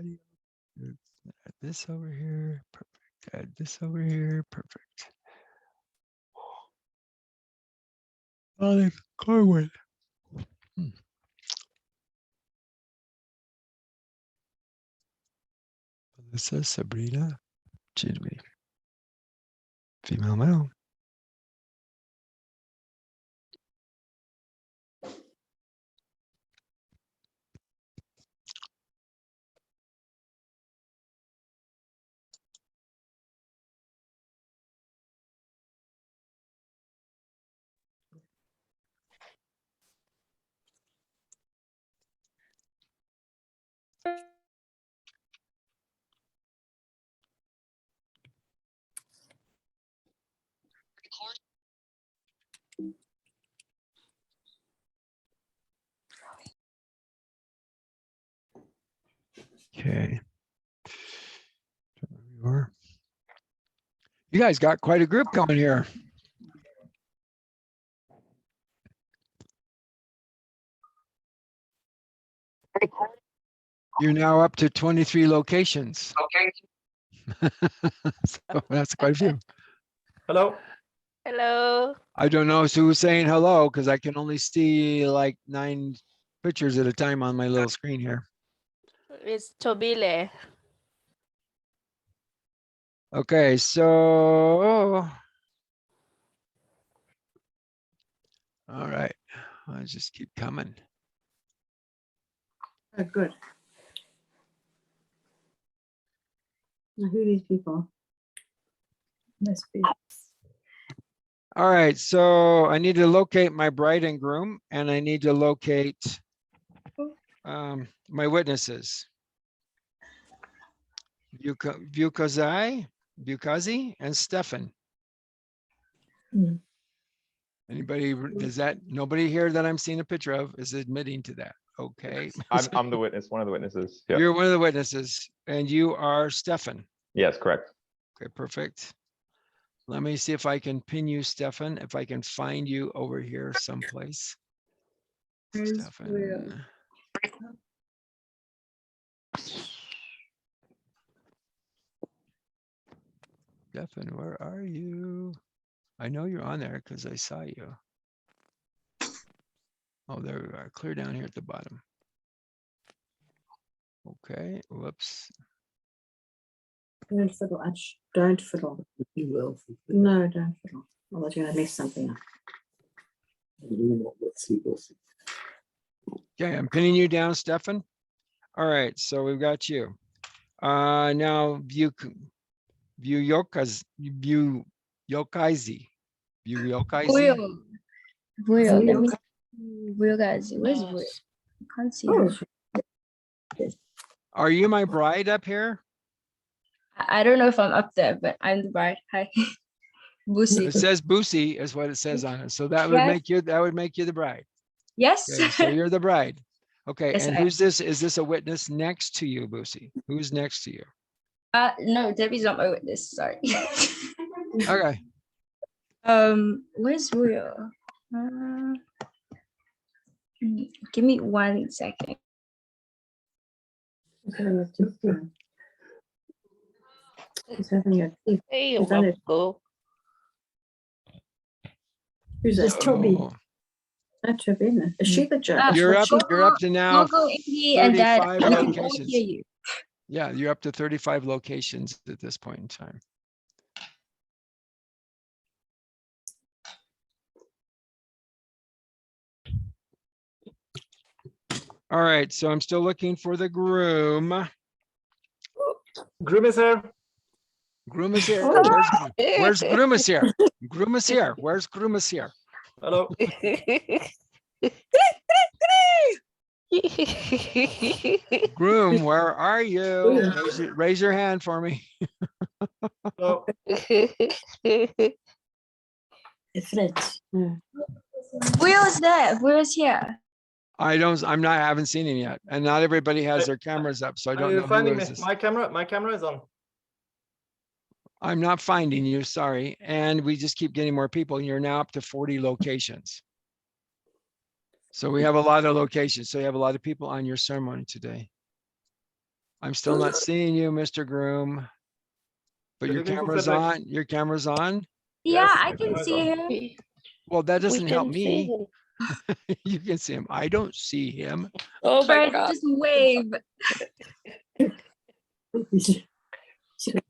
audio. Add this over here. Perfect. Add this over here. Perfect. Alex Corwin. This is Sabrina. Jimmy. Female male. Okay. You guys got quite a group going here. You're now up to 23 locations. Okay. So that's quite a few. Hello. Hello. I don't know who's saying hello because I can only see like 9 pictures at a time on my little screen here. It's Tobile. Okay, so all right, I'll just keep coming. Oh, good. Now, who are these people? Must be. All right, so I need to locate my bride and groom, and I need to locate my witnesses. Bukazi and Stefan. Hmm. Anybody, does that, nobody here that I'm seeing a picture of is admitting to that? Okay. I'm the witness, one of the witnesses. Yeah. You're one of the witnesses, and you are Stefan. Yes, correct. Okay, perfect. Let me see if I can pin you, Stefan, if I can find you over here someplace. Stefan. Stefan, where are you? I know you're on there because I saw you. Oh, there we are, clear down here at the bottom. Okay, whoops. Don't fiddle, Ash. Don't fiddle. You will. No, don't fiddle. Otherwise you're gonna mess something up. Let's see. We'll see. Okay, I'm pinning you down, Stefan. All right, so we've got you. Now Buyokaizi. Buyo, let me Buyo guys. Where's Buyo? I can't see her. Are you my bride up here? I don't know if I'm up there, but I'm the bride. Hi. Busi. It says Busi is what it says on it. So that would make you the bride. Yes. Okay, so you're the bride. Okay, Yes, and I am. who's this? Is this a witness next to you, Busi? Who's next to you? No, Debbie's not my witness. Sorry. Okay. Where's Buyo? Give me 1 second. He's having a teeth. Hey, Is that it? Wapko. Who's that? Toby. Not Toby. Is she the judge? Ah, You're up to now Go, Indy and Dad. 35 I can locations. hear you. Yeah, you're up to 35 locations at this point in time. All right, so I'm still looking for the groom. Groom is here. Groom is here. Oh. Where's groom is here? Groom is here. Where's groom is here? Hello. Groom, where are you? Raise your hand for me. Hello. It's Fritz. Yeah. Buyo's there. Buyo's here. I haven't seen him yet. And not everybody has their cameras up, so I Are don't you know finding who me? is this. My camera is on. I'm not finding you, sorry. And we just keep getting more people. And you're now up to 40 locations. So we have a lot of locations. So you have a lot of people on your ceremony today. I'm still not seeing you, Mr. Groom. But Good your evening, camera's Frederick. on. Your camera's on. Yeah, Yes, I my can camera is see on. him. Well, that We doesn't help can see me. him. You can see him. I don't see him. Oh my Fred, God. just wave. To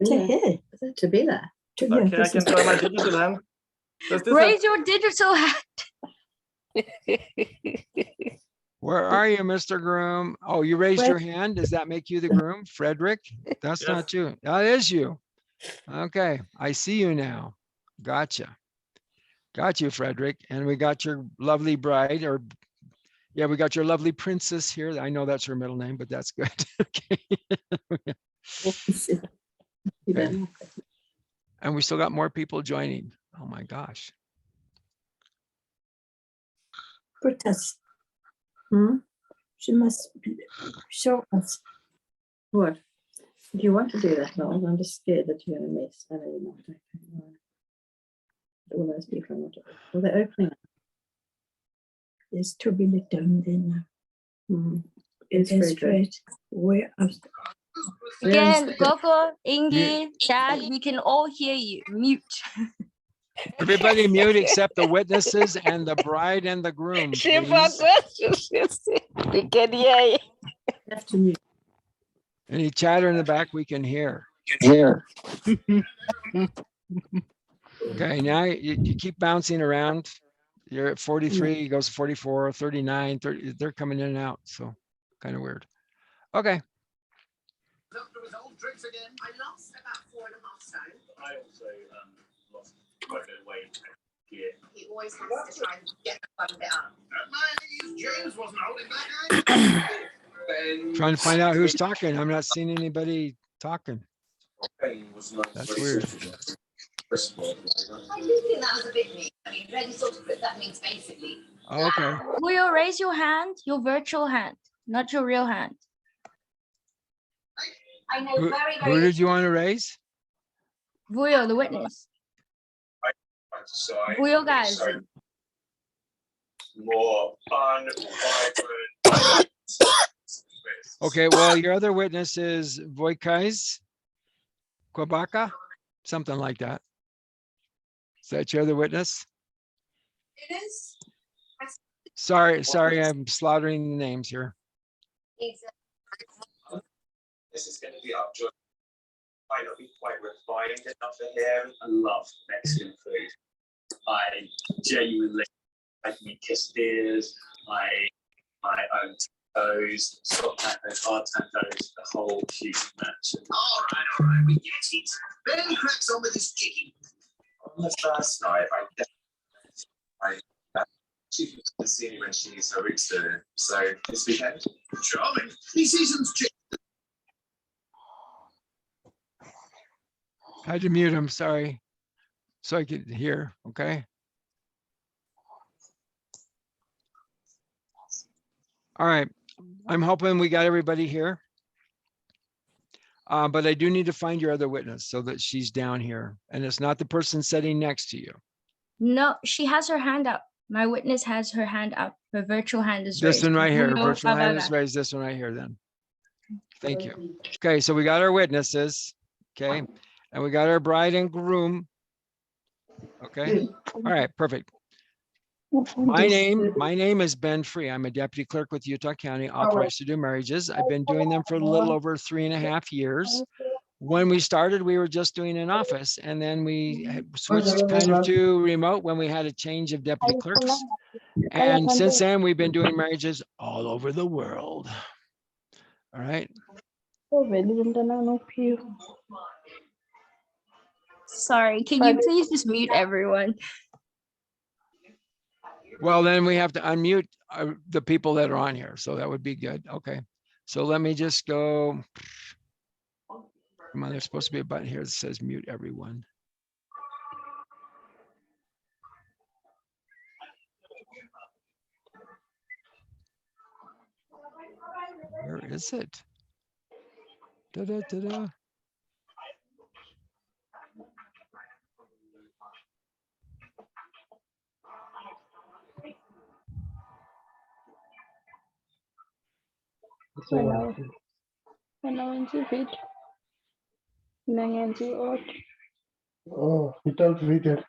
here, to be there. Okay, I can try my digital hand. Does this help? Raise your digital hand. Where are you, Mr. Groom? Oh, you raised your hand. Does that make you the groom? Frederick? That's Yes. not you. That is you. Okay, I see you now. Gotcha. Got you, Frederick. And we got your lovely bride, or yeah, we got your lovely princess here. I know that's her middle name, but that's good. Okay. Okay. And we still got more people joining. Oh my gosh. Protest. She must show us. What? Do you want to do that, Noel? I'm just scared that you're going to miss. I know you're not. Okay. All those people are not. Well, they're opening up. There's Tobile down there now. It's It's Frederick. Fred. Where are Again, Coco, Ingi, Chad, we can all hear you. Mute. Everybody mute except the witnesses and the bride and the groom, She please. forgot. We can hear you. Have to mute. Any chatter in the back we can hear. Okay, now you keep bouncing around. You're at 43, it goes to 44, 39, 30. They're coming in and out. So kind of weird. Okay. I also lost quite a bit of weight. He always has to try and get the fun bit up. James wasn't holding back. Trying to find out who's talking. I'm not seeing anybody talking. That's weird. I do think that was a bit mean. I mean, Reggie sort of put that means basically. Okay. Will you raise your hand? Your virtual hand, not your real hand. I know Who, very, who very. did you want to raise? Vuyo, the witness. Vuyo, guys. More fun, vibrant. Okay, well, your other witness is Voikais Kwabaka, something like that. Is that your other witness? It is. Sorry, I'm slaughtering the names here. This is going to be up to might not be quite refined enough for him. I love Mexican food. I genuinely like me quesadillas. I own tacos, soft tacos, hard tacos, the whole shooting match. All right, we get it. Then cracks on with his chicken. On the first night, I she can see me when she's a rooster. So this weekend, charming. He seasons chicken. I had to mute him, sorry. So I could hear, okay? All right, I'm hoping we got everybody here. But I do need to find your other witness so that she's down here and it's not the person sitting next to you. No, she has her hand up. My witness has her hand up. Her virtual hand is raised. This one right here, Vuyo virtual hand is Kwabaka. raised, this one right here then. Thank you. Okay, so we got our witnesses, okay? And we got our bride and groom. Okay, all right, perfect. My name is Ben Free. I'm a deputy clerk with Utah County, authorized to do marriages. I've been doing them for a little over 3.5 years. When we started, we were just doing an office, and then we switched kind of to remote when we had a change of deputy clerks. And since then, we've been doing marriages all over the world. All right. Sorry, can you please just mute everyone? Well, then we have to unmute the people that are on here. So that would be good. Okay. So let me just go. Come on, there's supposed to be a button here that says mute everyone. Where is it? Da-da-da-da. Oh, without reader.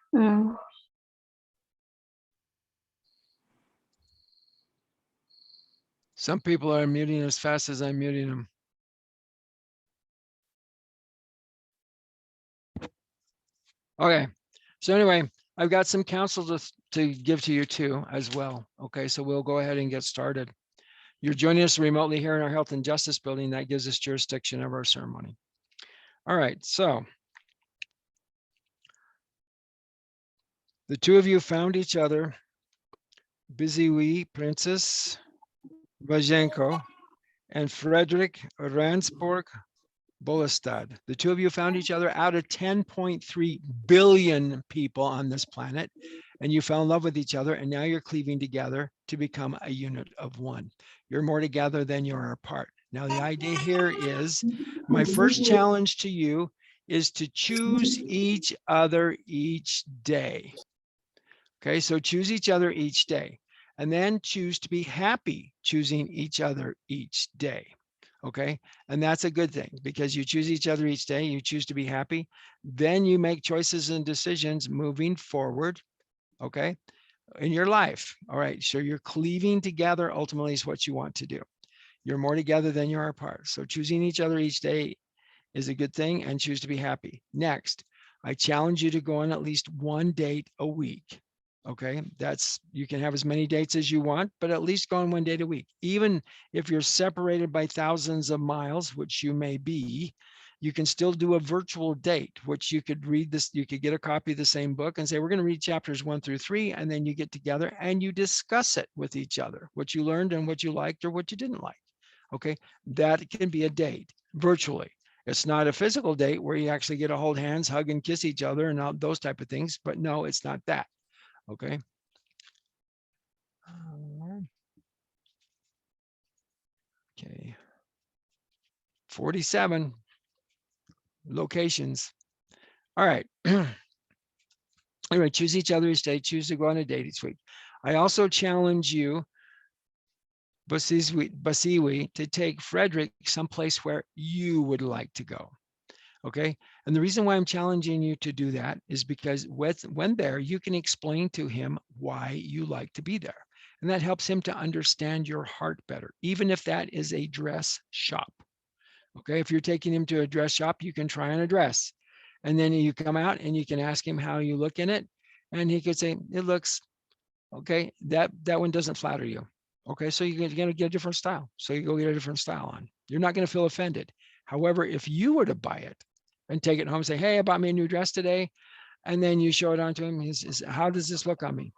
Some people are muting as fast as I'm muting them. Okay, so anyway, I've got some counsel to give to you too as well. Okay, so we'll go ahead and get started. You're joining us remotely here in our Health and Justice building. That gives us jurisdiction of our ceremony. All right, so the two of you found each other, Busi Princess Mjiyakho and Frederick Ransborg Bolestad. The two of you found each other out of 10.3 billion people on this planet, and you fell in love with each other, and now you're cleaving together to become a unit of one. You're more together than you are apart. Now, the idea here is, my first challenge to you is to choose each other each day. Okay, so choose each other each day, and then choose to be happy choosing each other each day. Okay, and that's a good thing, because you choose each other each day, you choose to be happy, then you make choices and decisions moving forward, okay, in your life. All right, so you're cleaving together ultimately is what you want to do. You're more together than you are apart. So choosing each other each day is a good thing, and choose to be happy. Next, I challenge you to go on at least one date a week. Okay, that's, you can have as many dates as you want, but at least go on one date a week. Even if you're separated by thousands of miles, which you may be, you can still do a virtual date, which you could read this, you could get a copy of the same book and say, we're going to read chapters 1 through 3, and then you get together and you discuss it with each other, what you learned and what you liked or what you didn't like. Okay, that can be a date virtually. It's not a physical date where you actually get to hold hands, hug and kiss each other and all those type of things, but no, it's not that. Okay. Okay. 47 locations. All right. Anyway, choose each other each day, choose to go on a date each week. I also challenge you, Busi, to take Frederick someplace where you would like to go. Okay. And the reason why I'm challenging you to do that is because when there, you can explain to him why you like to be there. And that helps him to understand your heart better, even if that is a dress shop. Okay. If you're taking him to a dress shop, you can try on a dress. And then you come out and you can ask him how you look in it. And he could say, it looks okay. That one doesn't flatter you. Okay. So you're going to get a different style. So you go get a different style on. You're not going to feel offended. However, if you were to buy it and take it home and say, hey, I bought me a new dress today, and then you show it on to him, he says, how does this look on me?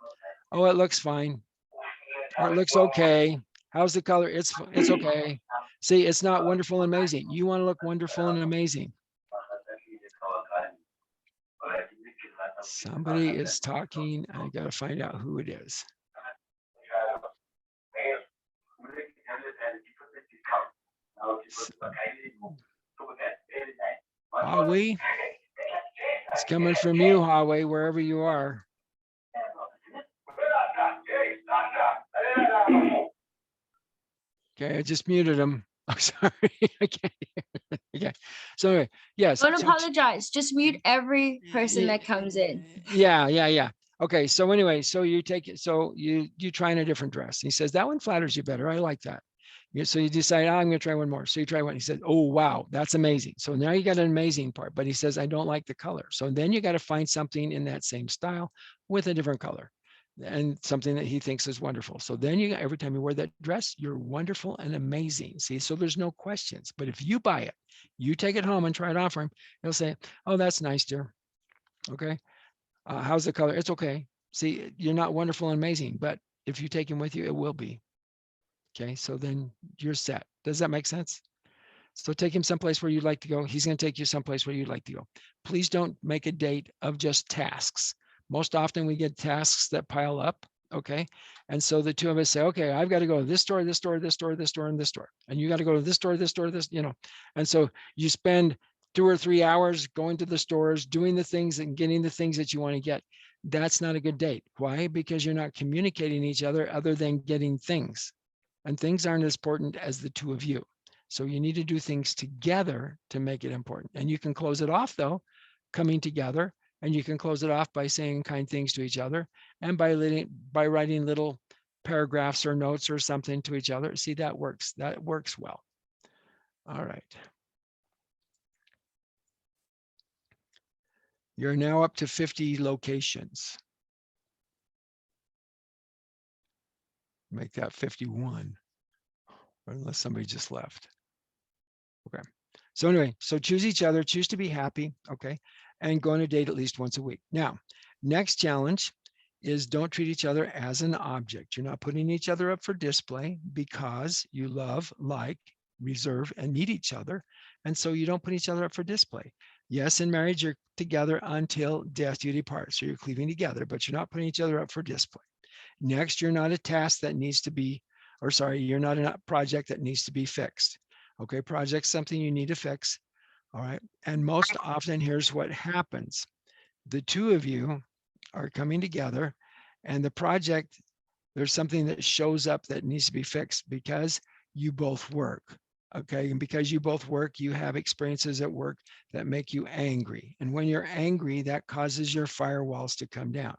Oh, it looks fine. Or it looks okay. How's the color? It's okay. See, it's not wonderful and amazing. You want to look wonderful and amazing. Somebody is talking. I got to find out who it is. Huawei. It's coming from you, Huawei, wherever you are. Okay, I just muted him. I'm sorry. I can't hear. Okay. So anyway, yes. Don't apologize. Just mute every person that comes in. Yeah. Okay. So anyway, so you take it. So you try in a different dress. He says, that one flatters you better. I like that. So you decide, I'm going to try one more. So you try one. He said, oh, wow, that's amazing. So now you got an amazing part, but he says, I don't like the color. So then you got to find something in that same style with a different color and something that he thinks is wonderful. So then you, every time you wear that dress, you're wonderful and amazing. See, so there's no questions. But if you buy it, you take it home and try it on for him, he'll say, oh, that's nice, dear. Okay. How's the color? It's okay. See, you're not wonderful and amazing, but if you take him with you, it will be. Okay, so then you're set. Does that make sense? So take him someplace where you'd like to go. He's going to take you someplace where you'd like to go. Please don't make a date of just tasks. Most often we get tasks that pile up. Okay. And so the two of us say, okay, I've got to go to this store, this store, this store, this store, and this store. And you got to go to this store, this store, this, And so you spend 2 or 3 hours going to the stores, doing the things and getting the things that you want to get. That's not a good date. Why? Because you're not communicating each other than getting things. And things aren't as important as the two of you. So you need to do things together to make it important. And you can close it off though, coming together, and you can close it off by saying kind things to each other and by writing little paragraphs or notes or something to each other. See, that works. That works well. All right. You're now up to 50 locations. Make that 51, unless somebody just left. Okay. So anyway, so choose each other, choose to be happy, okay, and go on a date at least once a week. Now, next challenge is don't treat each other as an object. You're not putting each other up for display because you love, like, reserve, and need each other. And so you don't put each other up for display. Yes, in marriage, you're together until death you depart. So you're cleaving together, but you're not putting each other up for display. Next, you're not a task that needs to be, or sorry, you're not a project that needs to be fixed. Okay, project's something you need to fix. All right. And most often, here's what happens. The two of you are coming together and the project, there's something that shows up that needs to be fixed because you both work. Okay. And because you both work, you have experiences at work that make you angry. And when you're angry, that causes your firewalls to come down.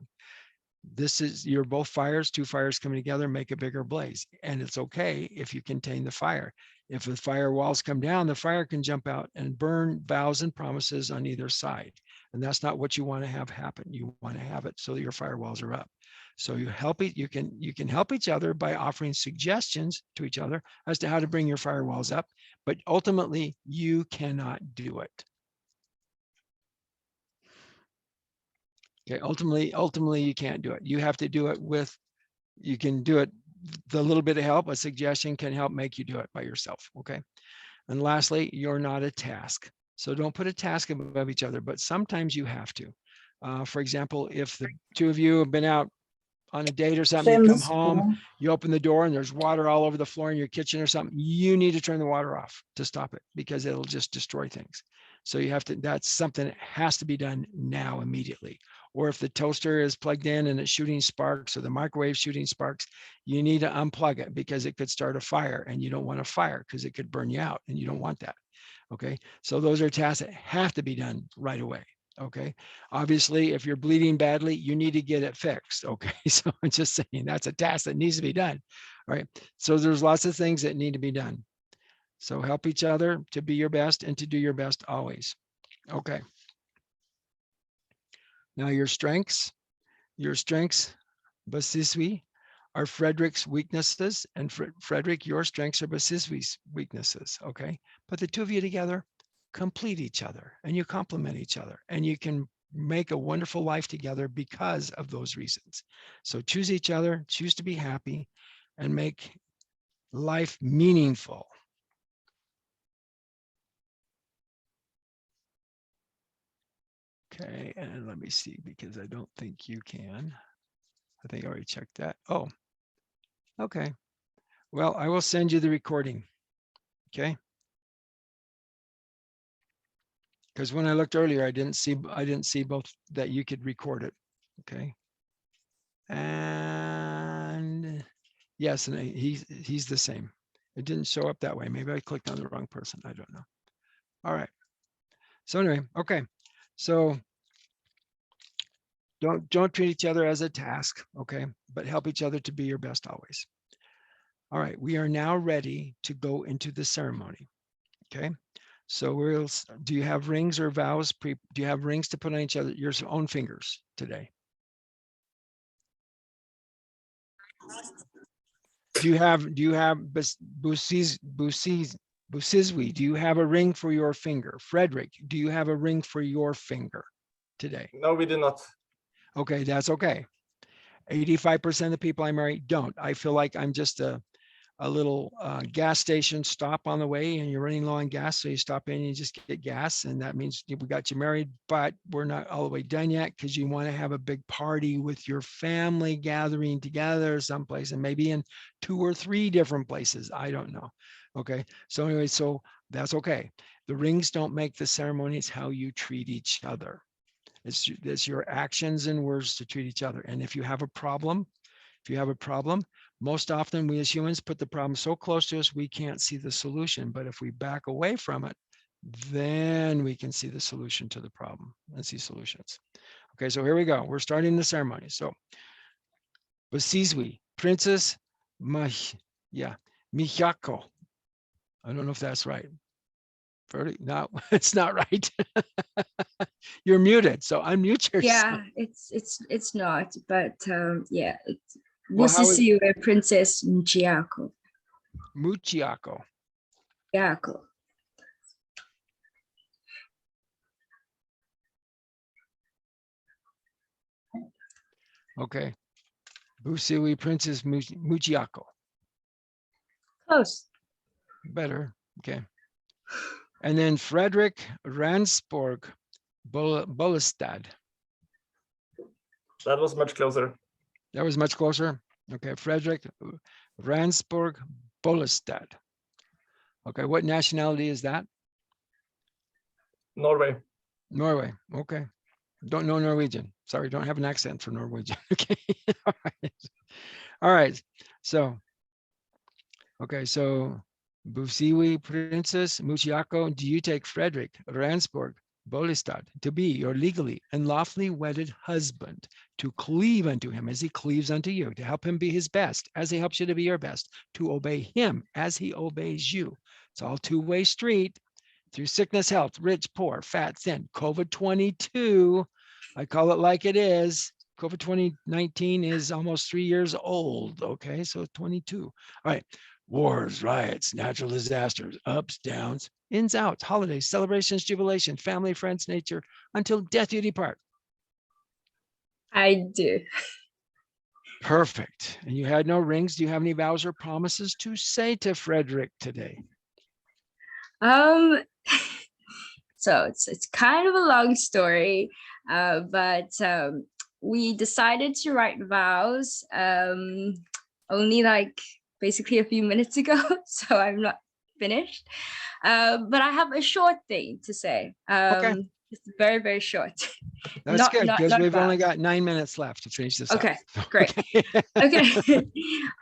This is, you're both fires, two fires coming together, make a bigger blaze. And it's okay if you contain the fire. If the firewalls come down, the fire can jump out and burn vows and promises on either side. And that's not what you want to have happen. You want to have it so that your firewalls are up. So you help it, you can help each other by offering suggestions to each other as to how to bring your firewalls up, but ultimately you cannot do it. Okay, ultimately you can't do it. You have to do it with, you can do it, the little bit of help, a suggestion can help make you do it by yourself, okay? And lastly, you're not a task. So don't put a task above each other, but sometimes you have to. For example, if the two of you have been out on a date or something, you come home, you open the door and there's water all over the floor in your kitchen or something, you need to turn the water off to stop it because it'll just destroy things. So you have to, that's something that has to be done now immediately. Or if the toaster is plugged in and it's shooting sparks or the microwave shooting sparks, you need to unplug it because it could start a fire and you don't want a fire because it could burn you out and you don't want that. Okay, so those are tasks that have to be done right away. Okay, obviously, if you're bleeding badly, you need to get it fixed. Okay, so I'm just saying that's a task that needs to be done. All right, so there's lots of things that need to be done. So help each other to be your best and to do your best always. Okay. Now your strengths, Basiswi, are Frederick's weaknesses, and Frederick, your strengths are Basiswi's weaknesses. Okay, put the two of you together, complete each other, and you complement each other, and you can make a wonderful life together because of those reasons. So choose each other, choose to be happy, and make life meaningful. Okay, and let me see, because I don't think you can. I think I already checked that. Oh, okay. Well, I will send you the recording. Okay. Because when I looked earlier, I didn't see both that you could record it. Okay. And yes, and he's the same. It didn't show up that way. Maybe I clicked on the wrong person. I don't know. All right. So anyway, okay. So don't treat each other as a task, okay? But help each other to be your best always. All right, we are now ready to go into the ceremony. Okay. So do you have rings or vows? Do you have rings to put on each other, your own fingers today? Do you have Busizwi, do you have a ring for your finger? Frederick, do you have a ring for your finger today? No, we do not. Okay, that's okay. 85% of the people I marry don't. I feel like I'm just a little gas station stop on the way and you're running low on gas. So you stop in and you just get gas. And that means we got you married, but we're not all the way done yet because you want to have a big party with your family gathering together someplace and maybe in 2 or 3 different places. I don't know. Okay. So anyway, so that's okay. The rings don't make the ceremony. It's how you treat each other. It's your actions and words to treat each other. And if you have a problem, Most often we as humans put the problem so close to us, we can't see the solution. But if we back away from it, then we can see the solution to the problem and see solutions. Okay, so here we go. We're starting the ceremony. So, Busi, Princess Mjiyakho. I don't know if that's right. No, it's not right. You're muted, so unmute yourself. Yeah, it's not, but yeah, it's Well, how is- Busi Princess Mjiyakho. Mjiyakho. Mjiyakho. Okay. Busi, Princess Mjiyakho. Close. Better. Okay. And then Frederick Ransborg Bollestad. That was much closer. That was much closer. Okay. Frederick Ransborg Bollestad. Okay. What nationality is that? Norway. Norway. Okay. Don't know Norwegian. Sorry, don't have an accent for Norwegian. Okay. All right. All right. So, okay. So, Busi, Princess Mjiyakho, do you take Frederick Ransborg Bollestad to be your legally and lawfully wedded husband, to cleave unto him as he cleaves unto you, to help him be his best as he helps you to be your best, to obey him as he obeys you? It's all two-way street. Through sickness, health, rich, poor, fat, thin, COVID-22, I call it like it is. COVID-2019 is almost 3 years old. Okay, so 22. All right. Wars, riots, natural disasters, ups, downs, ins, outs, holidays, celebrations, jubilation, family, friends, nature, until death you depart. I do. Perfect. And you had no rings. Do you have any vows or promises to say to Frederick today? So it's kind of a long story, but we decided to write vows only like basically a few minutes ago, so I'm not finished. But I have a short thing to say. Okay. It's very, very short. That's good, because we've only vows. got 9 minutes left to finish this up. Okay, great. Okay. Okay.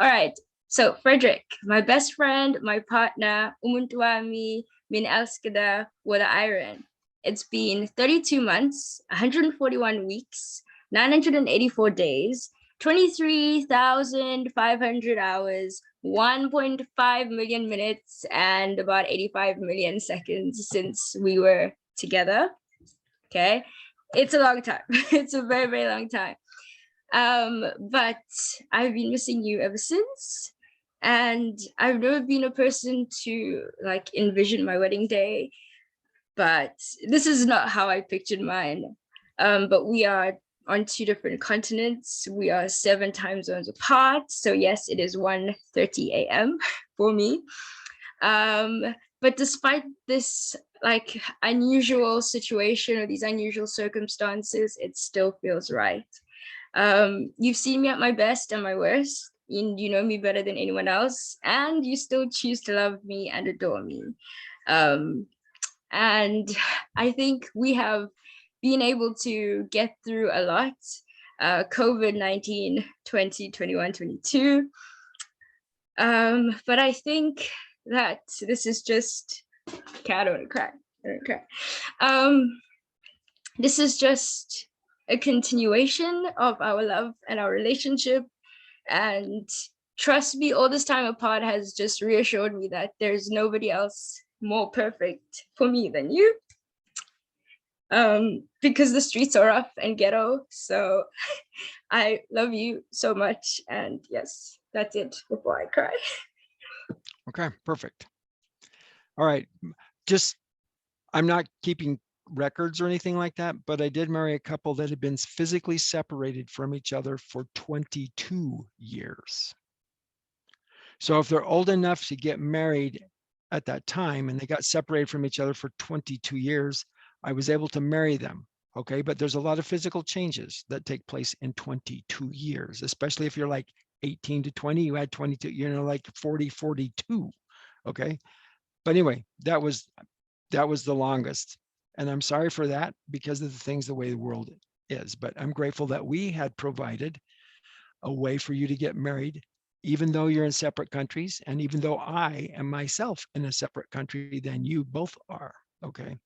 All right. So Frederick, my best friend, my partner, umuntuami, min älskade, våra iron. It's been 32 months, 141 weeks, 984 days, 23,500 hours, 1.5 million minutes, and about 85 million seconds since we were together. Okay. It's a long time. It's a very, very long time. But I've been missing you ever since. And I've never been a person to like envision my wedding day, but this is not how I pictured mine. But we are on 2 different continents. We are 7 time zones apart. So yes, it is 1:30 a.m. for me. But despite this like unusual situation or these unusual circumstances, it still feels right. You've seen me at my best and my worst. You know me better than anyone else, and you still choose to love me and adore me. And I think we have been able to get through a lot. COVID-19, 2021, 22. But I think that this is just, okay, I don't want to cry. This is just a continuation of our love and our relationship. And trust me, all this time apart has just reassured me that there's nobody else more perfect for me than you. Because the streets are rough and ghetto. So I love you so much. And yes, that's it before I cry. Okay, perfect. All right. Just, I'm not keeping records or anything like that, but I did marry a couple that had been physically separated from each other for 22 years. So if they're old enough to get married at that time and they got separated from each other for 22 years, I was able to marry them. Okay, but there's a lot of physical changes that take place in 22 years, especially if you're like 18 to 20, you had 22, you know, like 40, 42. Okay, but anyway, that was the longest. And I'm sorry for that because of the things, the way the world is, but I'm grateful that we had provided a way for you to get married even though you're in separate countries, and even though I am myself in a separate country than you both are. Okay.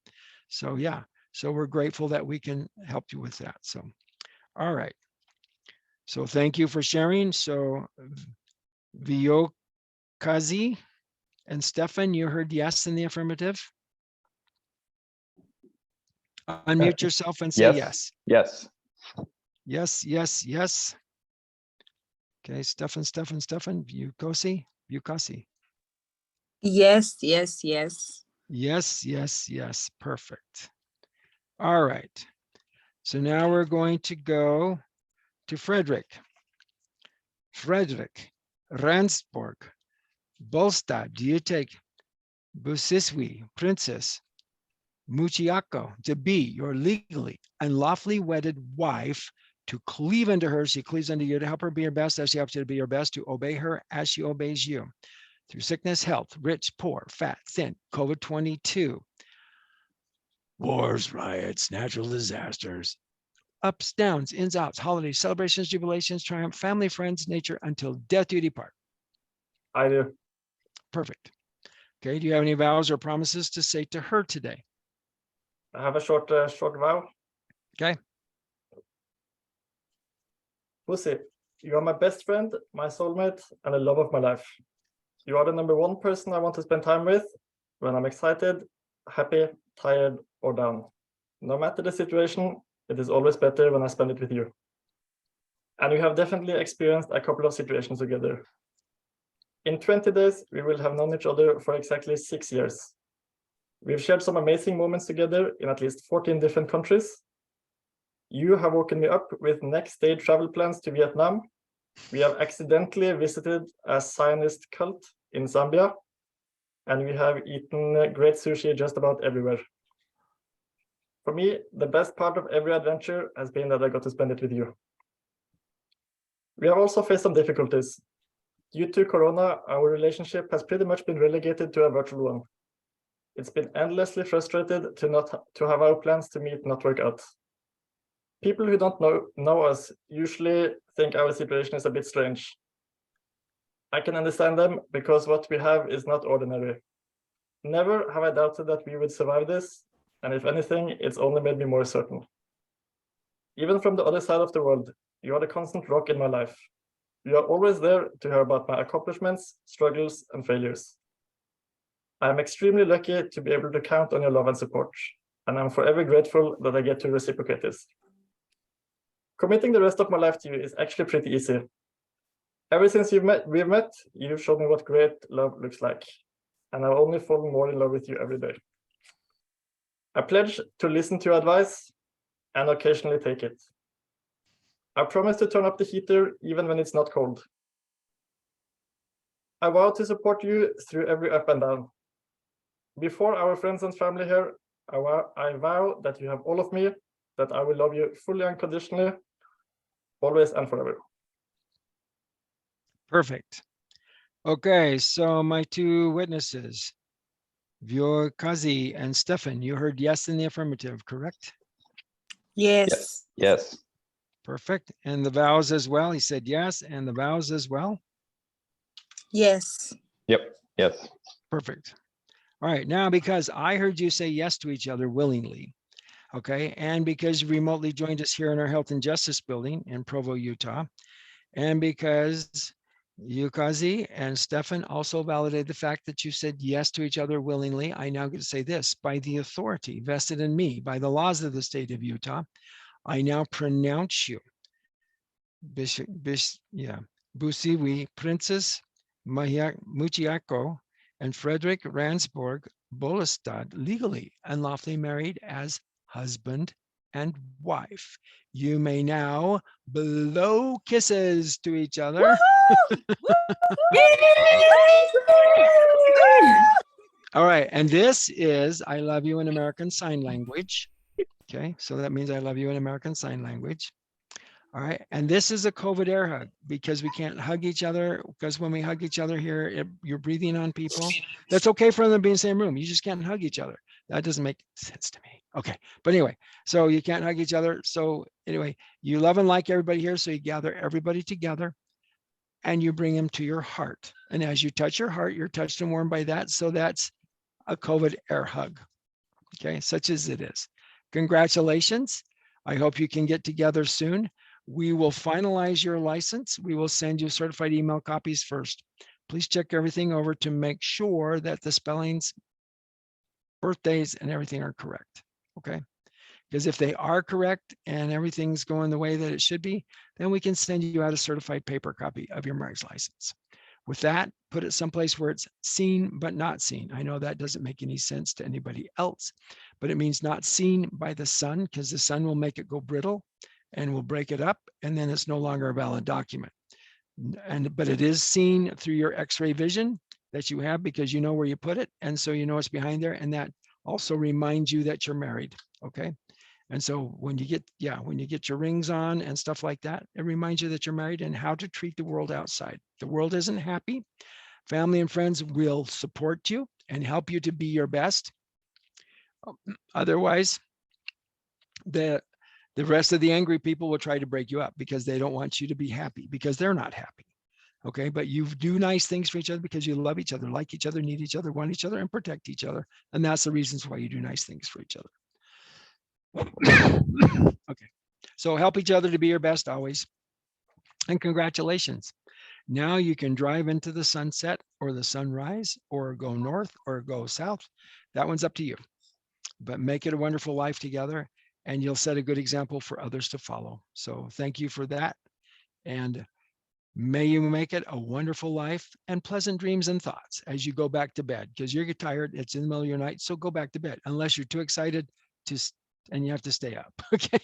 So yeah, so we're grateful that we can help you with that. So, all right. So thank you for sharing. So Vyokazi and Stefan, you heard yes in the affirmative. Unmute yourself and say yes. Yes. Yes, yes, yes. Okay, Stefan, Vyokazi. Yes, yes, yes. Yes, yes, yes. Perfect. All right. So now we're going to go to Frederick. Frederick, Ransborg, Bolstad, do you take Busiswi, Princess, Mjiyakho, to be your legally and lawfully wedded wife, to cleave unto her, she cleaves unto you, to help her be your best as she helps you to be your best, to obey her as she obeys you. Through sickness, health, rich, poor, fat, thin, COVID-22, wars, riots, natural disasters, ups, downs, ins, outs, holidays, celebrations, jubilations, triumph, family, friends, nature, until death do you depart. I do. Perfect. Okay, do you have any vows or promises to say to her today? I have a short vow. Okay. Busi, you are my best friend, my soulmate, and the love of my life. You are the number one person I want to spend time with when I'm excited, happy, tired, or down. No matter the situation, it is always better when I spend it with you. And we have definitely experienced a couple of situations together. In 20 days, we will have known each other for exactly 6 years. We've shared some amazing moments together in at least 14 different countries. You have woken me up with next day travel plans to Vietnam. We have accidentally visited a Zionist cult in Zambia, and we have eaten great sushi just about everywhere. For me, the best part of every adventure has been that I got to spend it with you. We have also faced some difficulties. Due to Corona, our relationship has pretty much been relegated to a virtual one. It's been endlessly frustrated to have our plans to meet not work out. People who don't know us usually think our situation is a bit strange. I can understand them because what we have is not ordinary. Never have I doubted that we would survive this, and if anything, it's only made me more certain. Even from the other side of the world, you are the constant rock in my life. You are always there to hear about my accomplishments, struggles, and failures. I am extremely lucky to be able to count on your love and support, and I'm forever grateful that I get to reciprocate this. Committing the rest of my life to you is actually pretty easy. Ever since we've met, you've shown me what great love looks like, and I've only fallen more in love with you every day. I pledge to listen to your advice and occasionally take it. I promise to turn up the heater even when it's not cold. I vow to support you through every up and down. Before our friends and family here, I vow that you have all of me, that I will love you fully unconditionally, always and forever. Perfect. Okay, so my two witnesses, Vyokazi and Stefan, you heard yes in the affirmative, correct? Yes. Yes. Perfect. And the vows as well. He said yes, and the vows as well. Yes. Yep. Yes. Perfect. All right, now because I heard you say yes to each other willingly, okay, and because you remotely joined us here in our Health and Justice building in Provo, Utah, and because Vyokazi and Stefan also validated the fact that you said yes to each other willingly, I now get to say this: by the authority vested in me, by the laws of the state of Utah, I now pronounce you Busi, Princess Mjiyakho, and Frederick Ransborg Bolestad legally and lawfully married as husband and wife. You may now blow kisses to each other. All right, and this is I love you in American Sign Language. Okay, so that means I love you in American Sign Language. All right, and this is a COVID air hug because we can't hug each other, because when we hug each other here, you're breathing on people. That's okay for them to be in the same room. You just can't hug each other. That doesn't make sense to me. Okay, but anyway, so you can't hug each other. So anyway, you love and like everybody here, so you gather everybody together. and you bring them to your heart. And as you touch your heart, you're touched and warmed by that. So that's a COVID air hug. Okay, such as it is. Congratulations. I hope you can get together soon. We will finalize your license. We will send you certified email copies first. Please check everything over to make sure that the spellings, birthdays, and everything are correct. Okay. Because if they are correct and everything's going the way that it should be, then we can send you out a certified paper copy of your marriage license. With that, put it someplace where it's seen but not seen. I know that doesn't make any sense to anybody else, but it means not seen by the sun, because the sun will make it go brittle and will break it up, and then it's no longer a valid document. But it is seen through your X-ray vision that you have, because you know where you put it, and so you know it's behind there, and that also reminds you that you're married. Okay. And so when you get your rings on and stuff like that, it reminds you that you're married and how to treat the world outside. The world isn't happy. Family and friends will support you and help you to be your best. Otherwise, the rest of the angry people will try to break you up because they don't want you to be happy, because they're not happy. Okay, but you do nice things for each other because you love each other, like each other, need each other, want each other, and protect each other. And that's the reasons why you do nice things for each other. Okay, so help each other to be your best always. And congratulations. Now you can drive into the sunset or the sunrise, or go north or go south. That one's up to you. But make it a wonderful life together, and you'll set a good example for others to follow. So thank you for that. And may you make it a wonderful life and pleasant dreams and thoughts as you go back to bed, because you're tired. It's in the middle of your night. So go back to bed unless you're too excited to, and you have to stay up. Okay.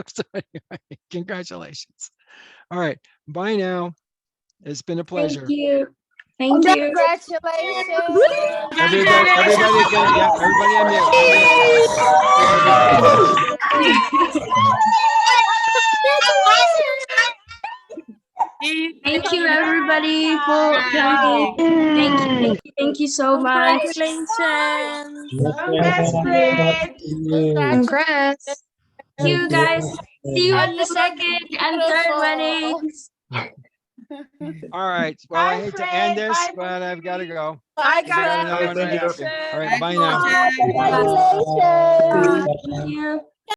So anyway, congratulations. All right. Bye now. It's been a pleasure. Thank you. Thank you. Congratulations. Everybody can, yeah, everybody Thank you, everybody, for coming. Thank you so much. Congratulations. Congrats. Thank you, guys. See you at the second and third weddings. All right. Well, I hate to end this, but I've got to go. Bye, We got another one right Thank you. after. All right. Bye now. Thank you.